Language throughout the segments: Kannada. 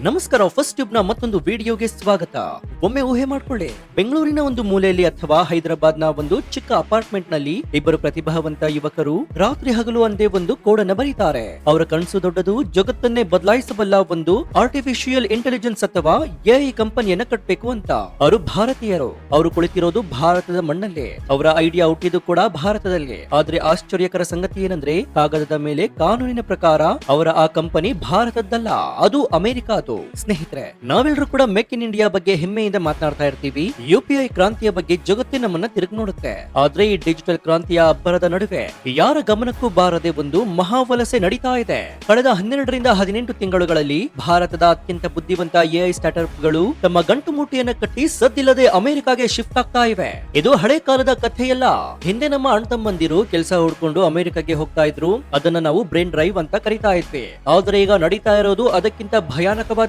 ನಮಸ್ಕಾರ. ಫಸ್ಟ್ ಟ್ಯೂಬ್ ನ ಮತ್ತೊಂದು ವಿಡಿಯೋಗೆ ಸ್ವಾಗತ. ಒಮ್ಮೆ ಊಹೆ ಮಾಡ್ಕೊಳ್ಳಿ, ಬೆಂಗಳೂರಿನ ಒಂದು ಮೂಲೆಯಲ್ಲಿ ಅಥವಾ ಹೈದರಾಬಾದ್ ನ ಒಂದು ಚಿಕ್ಕ ಅಪಾರ್ಟ್ಮೆಂಟ್ ನಲ್ಲಿ ಇಬ್ಬರು ಪ್ರತಿಭಾವಂತ ಯುವಕರು ರಾತ್ರಿ ಹಗಲು ಅಂದೇ ಒಂದು ಕೋಡನ್ನ ಬರೀತಾರೆ. ಅವರ ಕನಸು ದೊಡ್ಡದು, ಜಗತ್ತನ್ನೇ ಬದಲಾಯಿಸಬಲ್ಲ ಒಂದು ಆರ್ಟಿಫಿಷಿಯಲ್ ಇಂಟೆಲಿಜೆನ್ಸ್ ಅಥವಾ ಎಐ ಕಂಪನಿಯನ್ನ ಕಟ್ಟಬೇಕು ಅಂತ. ಅವರು ಭಾರತೀಯರು, ಅವರು ಕುಳಿತಿರೋದು ಭಾರತದ ಮಣ್ಣಲ್ಲಿ, ಅವರ ಐಡಿಯಾ ಹುಟ್ಟಿದ್ದು ಕೂಡ ಭಾರತದಲ್ಲಿ. ಆದ್ರೆ ಆಶ್ಚರ್ಯಕರ ಸಂಗತಿ ಏನಂದ್ರೆ, ಕಾಗದದ ಮೇಲೆ ಕಾನೂನಿನ ಪ್ರಕಾರ ಅವರ ಆ ಕಂಪನಿ ಭಾರತದ್ದಲ್ಲ, ಅದು ಅಮೆರಿಕಾದು. ಸ್ನೇಹಿತರೆ, ನಾವೆಲ್ಲರೂ ಕೂಡ ಮೇಕ್ ಇನ್ ಇಂಡಿಯಾ ಬಗ್ಗೆ ಹೆಮ್ಮೆಯಿಂದ ಮಾತನಾಡ್ತಾ ಇರ್ತೀವಿ. ಯುಪಿಐ ಕ್ರಾಂತಿಯ ಬಗ್ಗೆ ಜಗತ್ತೇ ನಮ್ಮನ್ನ ತಿರುಗಿ ನೋಡುತ್ತೆ. ಆದ್ರೆ ಈ ಡಿಜಿಟಲ್ ಕ್ರಾಂತಿಯ ಅಬ್ಬರದ ನಡುವೆ ಯಾರ ಗಮನಕ್ಕೂ ಬಾರದೆ ಒಂದು ಮಹಾವಲಸೆ ನಡೀತಾ ಇದೆ. ಕಳೆದ 12ರಿಂದ 18 ತಿಂಗಳುಗಳಲ್ಲಿ ಭಾರತದ ಅತ್ಯಂತ ಬುದ್ಧಿವಂತ ಎಐ ಸ್ಟಾರ್ಟ್ಅಪ್ ಗಳು ತಮ್ಮ ಗಂಟು ಮೂಟೆಯನ್ನ ಕಟ್ಟಿ ಸದ್ದಿಲ್ಲದೆ ಅಮೆರಿಕಾಗೆ ಶಿಫ್ಟ್ ಆಗ್ತಾ ಇವೆ. ಇದು ಹಳೆ ಕಾಲದ ಕಥೆಯಲ್ಲ. ಹಿಂದೆ ನಮ್ಮ ಅಣ್ತಮ್ಮಂದಿರು ಕೆಲಸ ಹುಡ್ಕೊಂಡು ಅಮೆರಿಕಾಗೆ ಹೋಗ್ತಾ ಇದ್ರು. ಅದನ್ನ ನಾವು ಬ್ರೈನ್ ಡ್ರೈವ್ ಅಂತ ಕರಿತಾ ಇದ್ವಿ. ಆದ್ರೆ ಈಗ ನಡೀತಾ ಇರೋದು ಅದಕ್ಕಿಂತ ಭಯಾನಕವಾದದ್ದು.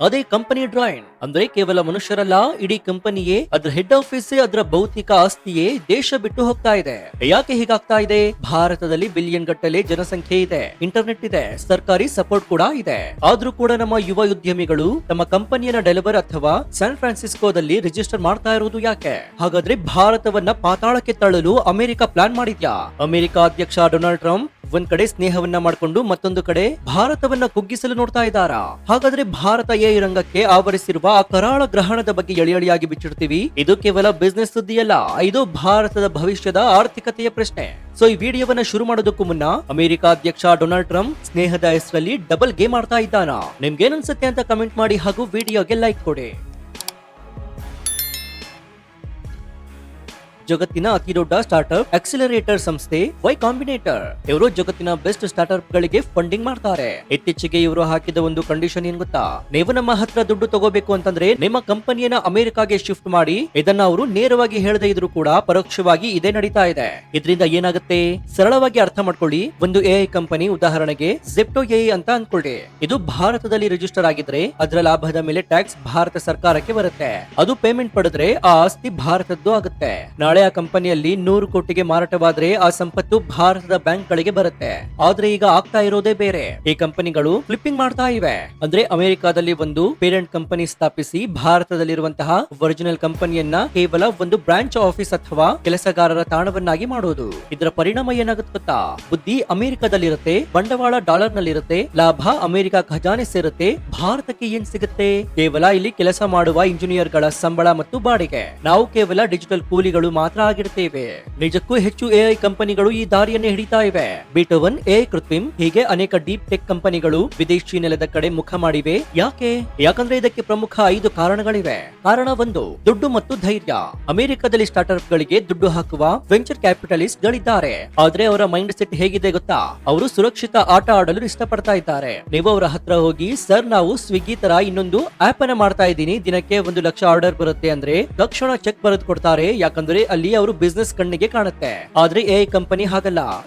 ಅದೇ ಕಂಪನಿ ಡ್ರೈನ್. ಅಂದ್ರೆ ಕೇವಲ ಮನುಷ್ಯರಲ್ಲ, ಇಡೀ ಕಂಪನಿಯೇ, ಅದರ ಹೆಡ್ ಆಫೀಸ್, ಅದರ ಭೌತಿಕ ಆಸ್ತಿಯೇ ದೇಶ ಬಿಟ್ಟು ಹೋಗ್ತಾ ಇದೆ. ಯಾಕೆ ಹೀಗಾಗ್ತಾ ಇದೆ? ಭಾರತದಲ್ಲಿ ಬಿಲಿಯನ್ ಗಟ್ಟಲೆ ಜನಸಂಖ್ಯೆ ಇದೆ, ಇಂಟರ್ನೆಟ್ ಇದೆ, ಸರ್ಕಾರಿ ಸಪೋರ್ಟ್ ಕೂಡ ಇದೆ. ಆದ್ರೂ ಕೂಡ ನಮ್ಮ ಯುವ ಉದ್ಯಮಿಗಳು ತಮ್ಮ ಕಂಪನಿಯನ್ನ ಡೆಲಿವರ್ ಅಥವಾ ಸ್ಯಾನ್ ಫ್ರಾನ್ಸಿಸ್ಕೋದಲ್ಲಿ ರಿಜಿಸ್ಟರ್ ಮಾಡ್ತಾ ಇರೋದು ಯಾಕೆ? ಹಾಗಾದ್ರೆ ಭಾರತವನ್ನ ಪಾತಾಳಕ್ಕೆ ತಳ್ಳಲು ಅಮೆರಿಕ ಪ್ಲಾನ್ ಮಾಡಿದ್ಯಾ? ಅಮೆರಿಕ ಅಧ್ಯಕ್ಷ ಡೊನಾಲ್ಡ್ ಟ್ರಂಪ್ ಒಂದ್ ಕಡೆ ಸ್ನೇಹವನ್ನ ಮಾಡಿಕೊಂಡು ಮತ್ತೊಂದು ಕಡೆ ಭಾರತವನ್ನ ಕುಗ್ಗಿಸಲು ನೋಡ್ತಾ ಇದ್ದಾರಾ? ಹಾಗಾದ್ರೆ ಭಾರತ ಎಐ ರಂಗಕ್ಕೆ ಆವರಿಸಿರುವ ಆ ಕರಾಳ ಗ್ರಹಣದ ಬಗ್ಗೆ ಎಳೆಯಾಗಿ ಬಿಚ್ಚಿಡ್ತೀವಿ. ಇದು ಕೇವಲ ಬಿಸ್ನೆಸ್ ಸುದ್ದಿಯಲ್ಲ, ಇದು ಭಾರತದ ಭವಿಷ್ಯದ ಆರ್ಥಿಕತೆಯ ಪ್ರಶ್ನೆ. ಸೊ ಈ ವಿಡಿಯೋವನ್ನ ಶುರು ಮಾಡೋದಕ್ಕೂ ಮುನ್ನ, ಅಮೆರಿಕ ಅಧ್ಯಕ್ಷ ಡೊನಾಲ್ಡ್ ಟ್ರಂಪ್ ಸ್ನೇಹದ ಹೆಸರಲ್ಲಿ ಡಬಲ್ ಗೇಮ್ ಆಡ್ತಾ ಇದ್ದಾನಾ? ನಿಮ್ಗೇನ್ ಅನ್ಸುತ್ತೆ ಅಂತ ಕಮೆಂಟ್ ಮಾಡಿ, ಹಾಗೂ ವಿಡಿಯೋಗೆ ಲೈಕ್ ಕೊಡಿ. ಜಗತ್ತಿನ ಅತಿ ದೊಡ್ಡ ಸ್ಟಾರ್ಟ್ಅಪ್ ಆಕ್ಸಿಲರೇಟರ್ ಸಂಸ್ಥೆ ವೈ ಕಾಂಬಿನೇಟರ್. ಇವರು ಜಗತ್ತಿನ ಬೆಸ್ಟ್ ಸ್ಟಾರ್ಟ್ಅಪ್ ಗಳಿಗೆ ಫಂಡಿಂಗ್ ಮಾಡ್ತಾರೆ. ಇತ್ತೀಚೆಗೆ ಇವರು ಹಾಕಿದ ಒಂದು ಕಂಡೀಷನ್ ಏನ್ ಗೊತ್ತಾ? ನೀವು ನಮ್ಮ ಹತ್ರ ದುಡ್ಡು ತಗೋಬೇಕು ಅಂತಂದ್ರೆ ನಿಮ್ಮ ಕಂಪನಿಯನ್ನ ಅಮೆರಿಕಾಗೆ ಶಿಫ್ಟ್ ಮಾಡಿ. ಇದನ್ನ ಅವರು ನೇರವಾಗಿ ಹೇಳದೇ ಇದ್ರು ಕೂಡ ಪರೋಕ್ಷವಾಗಿ ಇದೇ ನಡೀತಾ ಇದೆ. ಇದರಿಂದ ಏನಾಗುತ್ತೆ? ಸರಳವಾಗಿ ಅರ್ಥ ಮಾಡ್ಕೊಳ್ಳಿ. ಒಂದು ಎಐ ಕಂಪನಿ, ಉದಾಹರಣೆಗೆ ಜೆಪ್ಟೋ ಎಐ ಅಂತ ಅನ್ಕೊಳ್ಳಿ. ಇದು ಭಾರತದಲ್ಲಿ ರಿಜಿಸ್ಟರ್ ಆಗಿದ್ರೆ ಅದರ ಲಾಭದ ಮೇಲೆ ಟ್ಯಾಕ್ಸ್ ಭಾರತ ಸರ್ಕಾರಕ್ಕೆ ಬರುತ್ತೆ. ಅದು ಪೇಮೆಂಟ್ ಪಡೆದ್ರೆ ಆ ಆಸ್ತಿ ಭಾರತದ್ದು ಆಗುತ್ತೆ. ನಾಳೆ ಆ ಕಂಪನಿಯಲ್ಲಿ 100 ಕೋಟಿಗೆ ಮಾರಾಟವಾದ್ರೆ ಆ ಸಂಪತ್ತು ಭಾರತದ ಬ್ಯಾಂಕ್ ಗಳಿಗೆ ಬರುತ್ತೆ. ಆದ್ರೆ ಈಗ ಆಗ್ತಾ ಇರೋದೇ ಬೇರೆ. ಈ ಕಂಪನಿಗಳು ಫ್ಲಿಪ್ಪಿಂಗ್ ಮಾಡ್ತಾ ಇವೆ. ಅಂದ್ರೆ ಅಮೆರಿಕಾದಲ್ಲಿ ಒಂದು ಪೇರೆಂಟ್ ಕಂಪನಿ ಸ್ಥಾಪಿಸಿ ಭಾರತದಲ್ಲಿರುವಂತಹ ಒರಿಜಿನಲ್ ಕಂಪನಿಯನ್ನ ಕೇವಲ ಒಂದು ಬ್ರಾಂಚ್ ಆಫೀಸ್ ಅಥವಾ ಕೆಲಸಗಾರರ ತಾಣವನ್ನಾಗಿ ಮಾಡೋದು. ಇದರ ಪರಿಣಾಮ ಏನಾಗುತ್ತೆ ಗೊತ್ತಾ? ಬುದ್ಧಿ ಅಮೆರಿಕದಲ್ಲಿರುತ್ತೆ, ಬಂಡವಾಳ ಡಾಲರ್ ನಲ್ಲಿರುತ್ತೆ, ಲಾಭ ಅಮೆರಿಕ ಖಜಾನೆ ಸೇರುತ್ತೆ. ಭಾರತಕ್ಕೆ ಏನ್ ಸಿಗುತ್ತೆ? ಕೇವಲ ಇಲ್ಲಿ ಕೆಲಸ ಮಾಡುವ ಇಂಜಿನಿಯರ್ ಗಳ ಸಂಬಳ ಮತ್ತು ಬಾಡಿಗೆ. ನಾವು ಕೇವಲ ಡಿಜಿಟಲ್ ಕೂಲಿಗಳು ಮಾತ್ರ ಆಗಿರ್ತೇವೆ. ನಿಜಕ್ಕೂ ಹೆಚ್ಚು ಎಐ ಕಂಪನಿಗಳು ಈ ದಾರಿಯನ್ನೇ ಹಿಡಿತಾ ಇವೆ. ಬೀಟೋವನ್, ಎಐ ಕೃತ್ರಿಮ್, ಹೀಗೆ ಅನೇಕ ಡೀಪ್ ಟೆಕ್ ಕಂಪನಿಗಳು ವಿದೇಶಿ ನೆಲದ ಕಡೆ ಮುಖ ಮಾಡಿವೆ. ಯಾಕೆ? ಯಾಕಂದ್ರೆ ಇದಕ್ಕೆ ಪ್ರಮುಖ 5 ಕಾರಣಗಳಿವೆ. ಕಾರಣ 1, ದುಡ್ಡು ಮತ್ತು ಧೈರ್ಯ. ಅಮೆರಿಕದಲ್ಲಿ ಸ್ಟಾರ್ಟ್ಅಪ್ ಗಳಿಗೆ ದುಡ್ಡು ಹಾಕುವ ವೆಂಚರ್ ಕ್ಯಾಪಿಟಲಿಸ್ಟ್ ಗಳಿದ್ದಾರೆ. ಆದ್ರೆ ಅವರ ಮೈಂಡ್ ಸೆಟ್ ಹೇಗಿದೆ ಗೊತ್ತಾ? ಅವರು ಸುರಕ್ಷಿತ ಆಟ ಆಡಲು ಇಷ್ಟಪಡ್ತಾ ಇದ್ದಾರೆ. ನೀವು ಅವರ ಹತ್ರ ಹೋಗಿ, ಸರ್ ನಾವು ಸ್ವಿಗ್ಗಿ ತರ ಇನ್ನೊಂದು ಆಪ್ ಅನ್ನ ಮಾಡ್ತಾ ಇದ್ದೀನಿ, ದಿನಕ್ಕೆ 1 ಲಕ್ಷ ಆರ್ಡರ್ ಬರುತ್ತೆ ಅಂದ್ರೆ ತಕ್ಷಣ ಚೆಕ್ ಬರೆದು ಕೊಡ್ತಾರೆ. ಯಾಕಂದ್ರೆ ಅಲ್ಲಿ ಅವರು ಬಿಸ್ನೆಸ್ ಕಣ್ಣಿಗೆ ಕಾಣುತ್ತೆ. ಆದ್ರೆ ಎಐ ಕಂಪನಿ ಹಾಗಲ್ಲ.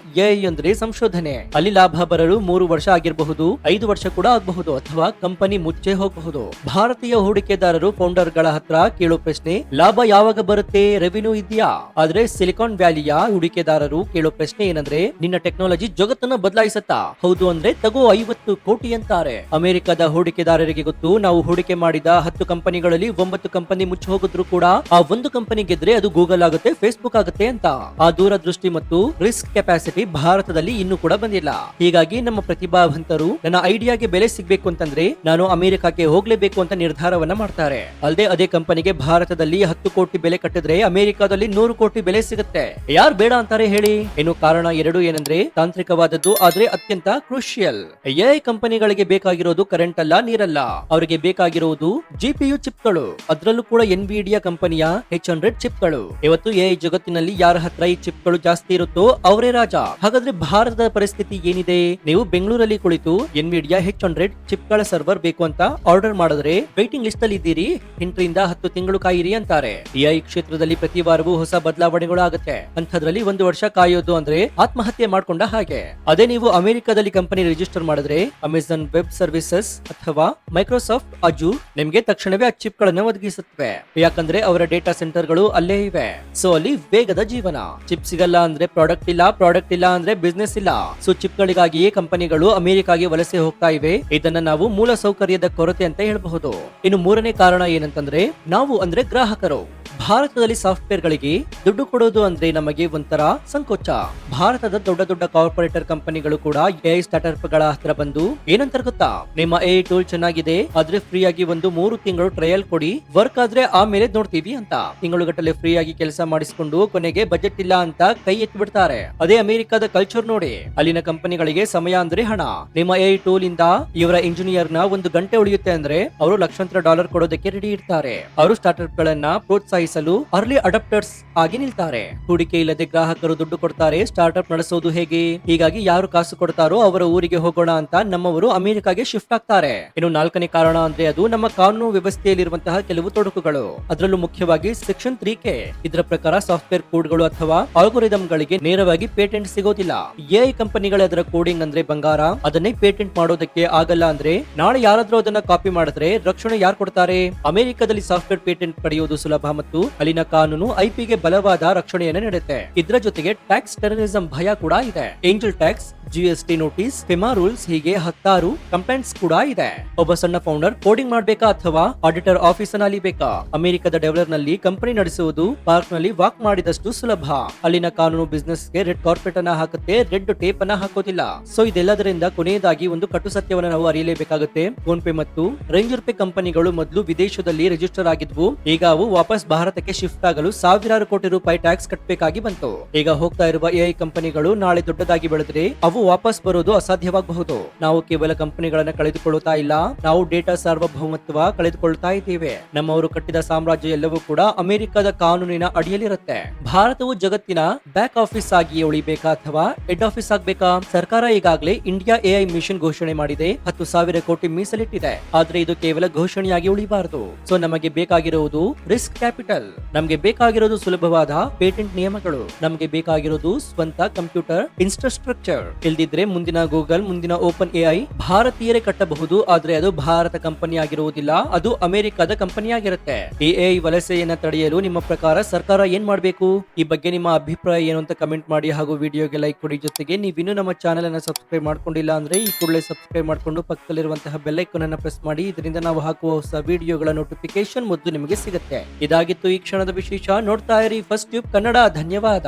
ಎಐ ಅಂದ್ರೆ ಸಂಶೋಧನೆ. ಅಲ್ಲಿ ಲಾಭ ಬರಲು 3 ವರ್ಷ ಆಗಿರಬಹುದು, 5 ವರ್ಷ ಕೂಡ ಆಗಬಹುದು, ಅಥವಾ ಕಂಪನಿ ಮುಚ್ಚೆ ಹೋಗಬಹುದು. ಭಾರತೀಯ ಹೂಡಿಕೆದಾರರು ಫೌಂಡರ್ ಗಳ ಹತ್ರ ಕೇಳೋ ಪ್ರಶ್ನೆ, ಲಾಭ ಯಾವಾಗ ಬರುತ್ತೆ, ರೆವಿನ್ಯೂ ಇದೆಯಾ? ಆದ್ರೆ ಸಿಲಿಕಾನ್ ವ್ಯಾಲಿಯ ಹೂಡಿಕೆದಾರರು ಕೇಳೋ ಪ್ರಶ್ನೆ ಏನಂದ್ರೆ, ನಿನ್ನ ಟೆಕ್ನಾಲಜಿ ಜಗತ್ತನ್ನ ಬದಲಾಯಿಸತ್ತಾ? ಹೌದು ಅಂದ್ರೆ ತಗೋ 50 ಕೋಟಿ ಅಂತಾರೆ. ಅಮೆರಿಕದ ಹೂಡಿಕೆದಾರರಿಗೆ ಗೊತ್ತು, ನಾವು ಹೂಡಿಕೆ ಮಾಡಿದ 10 ಕಂಪನಿಗಳಲ್ಲಿ 9 ಕಂಪನಿ ಮುಚ್ಚಿ ಹೋಗಿದ್ರು ಕೂಡ ಆ ಒಂದು ಕಂಪನಿ ಗೆದ್ರೆ ಅದು ಗೂಗಲ್ ಆಗುತ್ತೆ, ಫೇಸ್ಬುಕ್ ಆಗುತ್ತೆ ಅಂತ. ಆ ದೂರದೃಷ್ಟಿ ಮತ್ತು ರಿಸ್ಕ್ ಕೆಪಾಸಿಟಿ ಭಾರತದಲ್ಲಿ ಇನ್ನೂ ಕೂಡ ಬಂದಿಲ್ಲ. ಹೀಗಾಗಿ ನಮ್ಮ ಪ್ರತಿಭಾವಂತರು ನನ್ನ ಐಡಿಯಾಗೆ ಬೆಲೆ ಸಿಗ್ಬೇಕು ಅಂತಂದ್ರೆ ನಾನು ಅಮೆರಿಕಕ್ಕೆ ಹೋಗ್ಲೇಬೇಕು ಅಂತ ನಿರ್ಧಾರವನ್ನ ಮಾಡ್ತಾರೆ. ಅಲ್ಲದೆ ಅದೇ ಕಂಪನಿಗೆ ಭಾರತದಲ್ಲಿ 10 ಕೋಟಿ ಬೆಲೆ ಕಟ್ಟಿದ್ರೆ ಅಮೆರಿಕದಲ್ಲಿ 100 ಕೋಟಿ ಬೆಲೆ ಸಿಗುತ್ತೆ. ಯಾರು ಬೇಡ ಅಂತಾರೆ ಹೇಳಿ? ಇನ್ನು ಕಾರಣ 2 ಏನಂದ್ರೆ, ತಾಂತ್ರಿಕವಾದದ್ದು ಆದ್ರೆ ಅತ್ಯಂತ ಕ್ರೂಷಿಯಲ್. ಎಐ ಕಂಪನಿಗಳಿಗೆ ಬೇಕಾಗಿರೋದು ಕರೆಂಟ್ ಅಲ್ಲ, ನೀರಲ್ಲ. ಅವರಿಗೆ ಬೇಕಾಗಿರುವುದು ಜಿಪಿಯು ಚಿಪ್ಗಳು, ಅದರಲ್ಲೂ ಕೂಡ ಎನ್ವಿಡಿಯಾ ಕಂಪನಿಯ H100 ಚಿಪ್ಗಳು. ಇವತ್ತು ಎಐ ಜಗತ್ತಿನಲ್ಲಿ ಯಾರ ಹತ್ರ ಈ ಚಿಪ್ಗಳು ಜಾಸ್ತಿ ಇರುತ್ತೋ ಅವರೇ ರಾಜ. ಹಾಗಾದ್ರೆ ಭಾರತದ ಪರಿಸ್ಥಿತಿ ಏನಿದೆ? ನೀವು ಬೆಂಗಳೂರಲ್ಲಿ ಕುಳಿತು ಎನ್ವಿಡಿಯಾ H100 ಚಿಪ್ಗಳ ಸರ್ವರ್ ಬೇಕು ಅಂತ ಆರ್ಡರ್ ಮಾಡಿದ್ರೆ ವೈಟಿಂಗ್ ಲಿಸ್ಟ್ ಅಲ್ಲಿ ಇದ್ದೀರಿ, 8ರಿಂದ 10 ತಿಂಗಳು ಕಾಯಿರಿ ಅಂತಾರೆ. ಎಐ ಕ್ಷೇತ್ರದಲ್ಲಿ ಪ್ರತಿ ವಾರವೂ ಹೊಸ ಬದಲಾವಣೆಗಳು ಆಗುತ್ತೆ. ಅಂಥದ್ರಲ್ಲಿ 1 ವರ್ಷ ಕಾಯೋದು ಅಂದ್ರೆ ಆತ್ಮಹತ್ಯೆ ಮಾಡ್ಕೊಂಡ ಹಾಗೆ. ಅದೇ ನೀವು ಅಮೆರಿಕದಲ್ಲಿ ಕಂಪನಿ ರಿಜಿಸ್ಟರ್ ಮಾಡಿದ್ರೆ ಅಮೆಜಾನ್ ವೆಬ್ ಸರ್ವಿಸಸ್ ಅಥವಾ ಮೈಕ್ರೋಸಾಫ್ಟ್ ಅಜೂರ್ ನಿಮ್ಗೆ ತಕ್ಷಣವೇ ಆ ಚಿಪ್ ಗಳನ್ನ ಒದಗಿಸುತ್ತವೆ. ಯಾಕಂದ್ರೆ ಅವರ ಡೇಟಾ ಸೆಂಟರ್ ಗಳು ಅಲ್ಲೇ ಇವೆ. ಸೊ ಅಲ್ಲಿ ವೇಗದ ಜೀವನ. ಚಿಪ್ ಸಿಗಲ್ಲ ಅಂದ್ರೆ ಪ್ರಾಡಕ್ಟ್ ಇಲ್ಲ, ಪ್ರಾಡಕ್ಟ್ ಇಲ್ಲ ಅಂದ್ರೆ ಬಿಸ್ನೆಸ್ ಇಲ್ಲ. ಸೊ ಚಿಪ್ ಗಳಿಗಾಗಿಯೇ ಕಂಪನಿಗಳು ಅಮೆರಿಕಾಗೆ ವಲಸೆ ಹೋಗ್ತಾ ಇವೆ. ಇದನ್ನ ನಾವು ಮೂಲ ಸೌಕರ್ಯದ ಕೊರತೆ ಅಂತ ಹೇಳಬಹುದು. ಇನ್ನು ಮೂರನೇ ಕಾರಣ ಏನಂತಂದ್ರೆ ನಾವು ಅಂದ್ರೆ ಗ್ರಾಹಕರು. ಭಾರತದಲ್ಲಿ ಸಾಫ್ಟ್ವೇರ್ ಗಳಿಗೆ ದುಡ್ಡು ಕೊಡೋದು ಅಂದ್ರೆ ನಮಗೆ ಒಂಥರ ಸಂಕೋಚ. ಭಾರತದ ದೊಡ್ಡ ದೊಡ್ಡ ಕಾರ್ಪೊರೇಟರ್ ಕಂಪನಿಗಳು ಕೂಡ ಎಐ ಸ್ಟಾರ್ಟ್ಅಪ್ ಗಳ ಹತ್ರ ಬಂದು ಏನಂತಾರೆ ಗೊತ್ತಾ, ನಿಮ್ಮ ಎಐ ಟೂಲ್ ಚೆನ್ನಾಗಿದೆ ಆದ್ರೆ ಫ್ರೀ ಆಗಿ ಒಂದು 3 ತಿಂಗಳು ಟ್ರಯಲ್ ಕೊಡಿ, ವರ್ಕ್ ಆದ್ರೆ ಆಮೇಲೆ ನೋಡ್ತೀವಿ ಅಂತ ತಿಂಗಳುಗಟ್ಟಲೆ ಫ್ರೀ ಆಗಿ ಕೆಲಸ ಮಾಡಿಸಿಕೊಂಡು ಕೊನೆಗೆ ಬಜೆಟ್ ಇಲ್ಲ ಅಂತ ಕೈ ಎತ್ತಿ ಬಿಡ್ತಾರೆ. ಅದೇ ಅಮೆರಿಕದ ಕಲ್ಚರ್ ನೋಡಿ. ಅಲ್ಲಿನ ಕಂಪನಿಗಳಿಗೆ ಸಮಯ ಅಂದ್ರೆ ಹಣ. ನಿಮ್ಮ ಎಐ ಟೂಲ್ ಇಂದ ಇವರ ಇಂಜಿನಿಯರ್ ನ 1 ಗಂಟೆ ಉಳಿಯುತ್ತೆ ಅಂದ್ರೆ ಅವರು ಲಕ್ಷಾಂತರ ಡಾಲರ್ ಕೊಡೋದಕ್ಕೆ ರೆಡಿ ಇರ್ತಾರೆ. ಅವರು ಸ್ಟಾರ್ಟ್ಅಪ್ ಗಳನ್ನ ಪ್ರೋತ್ಸಾಹಿಸಲು ಅರ್ಲಿ ಅಡಾಪ್ಟರ್ಸ್ ಆಗಿ ನಿಲ್ತಾರೆ. ಹೂಡಿಕೆ ಇಲ್ಲದೆ ಗ್ರಾಹಕರು ದುಡ್ಡು ಕೊಡ್ತಾರೆ, ಸ್ಟಾರ್ಟ್ಅಪ್ ನಡೆಸೋದು ಹೇಗೆ? ಹೀಗಾಗಿ ಯಾರು ಕಾಸು ಕೊಡ್ತಾರೋ ಅವರ ಊರಿಗೆ ಹೋಗೋಣ ಅಂತ ನಮ್ಮವರು ಅಮೆರಿಕಾಗೆ ಶಿಫ್ಟ್ ಆಗ್ತಾರೆ. ಇನ್ನು 4ನೇ ಕಾರಣ ಅಂದ್ರೆ ಅದು ನಮ್ಮ ಕಾನೂನು ವ್ಯವಸ್ಥೆಯಲ್ಲಿರುವಂತಹ ಕೆಲವು ತೊಡಕುಗಳು. ಅದರಲ್ಲೂ ಮುಖ್ಯವಾಗಿ ಸೆಕ್ಷನ್ 3K. ಇದರ ಪ್ರಕಾರ ಸಾಫ್ಟ್ವೇರ್ ಕೋಡ್ಗಳು ಅಥವಾ ಆಲ್ಗೊರಿದಮ್ ಗಳಿಗೆ ನೇರವಾಗಿ ಪೇಟೆಂಟ್ ಸಿಗೋದಿಲ್ಲ. ಎಐ ಕಂಪನಿಗಳ ಅದರ ಕೋಡಿಂಗ್ ಅಂದ್ರೆ ಬಂಗಾರ, ಅದನ್ನೇ ಪೇಟೆಂಟ್ ಮಾಡೋದಕ್ಕೆ ಆಗಲ್ಲ ಅಂದ್ರೆ ನಾಳೆ ಯಾರಾದ್ರೂ ಅದನ್ನ ಕಾಪಿ ಮಾಡಿದ್ರೆ ರಕ್ಷಣೆ ಯಾರು ಕೊಡ್ತಾರೆ? ಅಮೆರಿಕದಲ್ಲಿ ಸಾಫ್ಟ್ವೇರ್ ಪೇಟೆಂಟ್ ಪಡೆಯುವುದು ಸುಲಭ ಮತ್ತು ಅಲ್ಲಿನ ಕಾನೂನು ಐಪಿಗೆ ಬಲವಾದ ರಕ್ಷಣೆಯನ್ನು ನೀಡುತ್ತೆ. ಇದರ ಜೊತೆಗೆ ಟ್ಯಾಕ್ಸ್ ಟೆರರಿಸಂ ಭಯ ಕೂಡ ಇದೆ. Angel tax, GST notice, FEMA rules ಹೀಗೆ 10 ಕಂಪ್ಲೇಂಟ್ಸ್ ಕೂಡ ಇದೆ. ಒಬ್ಬ ಸಣ್ಣ ಫೌಂಡರ್ ಕೋಡಿಂಗ್ ಮಾಡ್ಬೇಕಾ ಅಥವಾ ಆಡಿಟರ್ ಆಫೀಸ್ ನಲ್ಲಿ ಬೇಕಾ? ಅಮೆರಿಕದ ಡೆವಲರ್ ನಲ್ಲಿ ಕಂಪನಿ ನಡೆಸುವುದು ಪಾರ್ಕ್ ನಲ್ಲಿ ವಾಕ್ ಮಾಡಿದಷ್ಟು ಸುಲಭ. ಅಲ್ಲಿನ ಕಾನೂನು ಬಿಸ್ನೆಸ್ ಗೆ ರೆಡ್ ಕಾರ್ಪೆಟ್ ಅನ್ನ ಹಾಕುತ್ತೆ, ರೆಡ್ ಟೇಪ್ ಅನ್ನ ಹಾಕೋದಿಲ್ಲ. ಸೊ ಇದೆಲ್ಲದರಿಂದ ಕೊನೆಯದಾಗಿ ಒಂದು ಕಟು ಸತ್ಯವನ್ನು ನಾವು ಅರಿಯಲೇಬೇಕಾಗುತ್ತೆ. ಫೋನ್ ಪೇ ಮತ್ತು ರೇಂಜರ್ ಪೇ ಕಂಪನಿಗಳು ಮೊದಲು ವಿದೇಶದಲ್ಲಿ ರಿಜಿಸ್ಟರ್ ಆಗಿದ್ವು. ಈಗ ಅವು ವಾಪಸ್ ಭಾರತಕ್ಕೆ ಶಿಫ್ಟ್ ಆಗಲು ಸಾವಿರಾರು ಕೋಟಿ ರೂಪಾಯಿ ಟ್ಯಾಕ್ಸ್ ಕಟ್ಟಬೇಕಾಗಿ ಬಂತು. ಈಗ ಹೋಗ್ತಾ ಇರುವ ಎಐ ಕಂಪನಿಗಳು ನಾಳೆ ದೊಡ್ಡದಾಗಿ ಬೆಳೆದ್ರೆ ಅವು ವಾಪಸ್ ಬರೋದು ಅಸಾಧ್ಯವಾಗಬಹುದು. ನಾವು ಕೇವಲ ಕಂಪನಿಗಳನ್ನ ಕಳೆದುಕೊಳ್ಳುತ್ತಾ ಇಲ್ಲ, ನಾವು ಡೇಟಾ ಸಾರ್ವಭೌಮತ್ವ ಕಳೆದುಕೊಳ್ಳುತ್ತಾ ಇದ್ದೇವೆ. ನಮ್ಮವರು ಕಟ್ಟಿದ ಸಾಮ್ರಾಜ್ಯ ಎಲ್ಲವೂ ಕೂಡ ಅಮೆರಿಕದ ಕಾನೂನಿನ ಅಡಿಯಲ್ಲಿರುತ್ತೆ. ಭಾರತವು ಜಗತ್ತಿನ ಬ್ಯಾಕ್ ಆಫೀಸ್ ಆಗಿ ಉಳಿಬೇಕಾ ಅಥವಾ ಹೆಡ್ ಆಫೀಸ್ ಆಗ್ಬೇಕಾ? ಸರ್ಕಾರ ಈಗಾಗಲೇ ಇಂಡಿಯಾ ಎಐ ಮಿಷನ್ ಘೋಷಣೆ ಮಾಡಿದೆ. 10,000 ಕೋಟಿ ಮೀಸಲಿಟ್ಟಿದೆ. ಆದ್ರೆ ಇದು ಕೇವಲ ಘೋಷಣೆಯಾಗಿ ಉಳಿಬಾರದು. ಸೊ ನಮಗೆ ಬೇಕಾಗಿರುವುದು ರಿಸ್ಕ್ ಕ್ಯಾಪಿಟಲ್, ನಮಗೆ ಬೇಕಾಗಿರೋದು ಸುಲಭವಾದ ಪೇಟೆಂಟ್ ನಿಯಮಗಳು, ನಮಗೆ ಬೇಕಾಗಿರೋದು ಸ್ವಂತ ಕಂಪ್ಯೂಟರ್ ಇನ್ಫ್ರಾಸ್ಟ್ರಕ್ಚರ್. ಇಲ್ದಿದ್ರೆ ಮುಂದಿನ ಗೂಗಲ್, ಮುಂದಿನ ಓಪನ್ ಎಐ ಭಾರತೀಯರೇ ಕಟ್ಟಬಹುದು. ಆದ್ರೆ ಅದು ಭಾರತ ಕಂಪನಿ ಆಗಿರುವುದಿಲ್ಲ, ಅದು ಅಮೆರಿಕದ ಕಂಪನಿ ಆಗಿರುತ್ತೆ. ಎಐ ವಲಸೆಯನ್ನ ತಡೆಯಲು ನಿಮ್ಮ ಪ್ರಕಾರ ಸರ್ಕಾರ ಏನ್ ಮಾಡಬೇಕು? ಈ ಬಗ್ಗೆ ನಿಮ್ಮ ಅಭಿಪ್ರಾಯ ಏನು ಅಂತ ಕಮೆಂಟ್ ಮಾಡಿ ಹಾಗೂ ವಿಡಿಯೋಗೆ ಲೈಕ್ ಕೊಡಿ. ಜೊತೆಗೆ ನೀವಿನ್ನೂ ನಮ್ಮ ಚಾನೆಲ್ ಅನ್ನ ಸಬ್ಸ್ಕ್ರೈಬ್ ಮಾಡ್ಕೊಂಡಿಲ್ಲ ಅಂದ್ರೆ ಈ ಕೂಡಲೇ ಸಬ್ಸ್ಕ್ರೈಬ್ ಮಾಡ್ಕೊಂಡು ಪಕ್ಕದಲ್ಲಿರುವಂತಹ ಬೆಲ್ ಐಕಾನ್ ಅನ್ನ ಪ್ರೆಸ್ ಮಾಡಿ. ಇದರಿಂದ ನಾವು ಹಾಕುವ ಹೊಸ ವಿಡಿಯೋಗಳ ನೋಟಿಫಿಕೇಶನ್ ಮೊದಲು ನಿಮಗೆ ಸಿಗುತ್ತೆ. ಇದಾಗಿತ್ತು ಈ ಕ್ಷಣದ ವಿಶೇಷ. ನೋಡ್ತಾ ಇರಿ ಫಸ್ಟ್ ಟ್ಯೂಬ್ ಕನ್ನಡ. ಧನ್ಯವಾದ.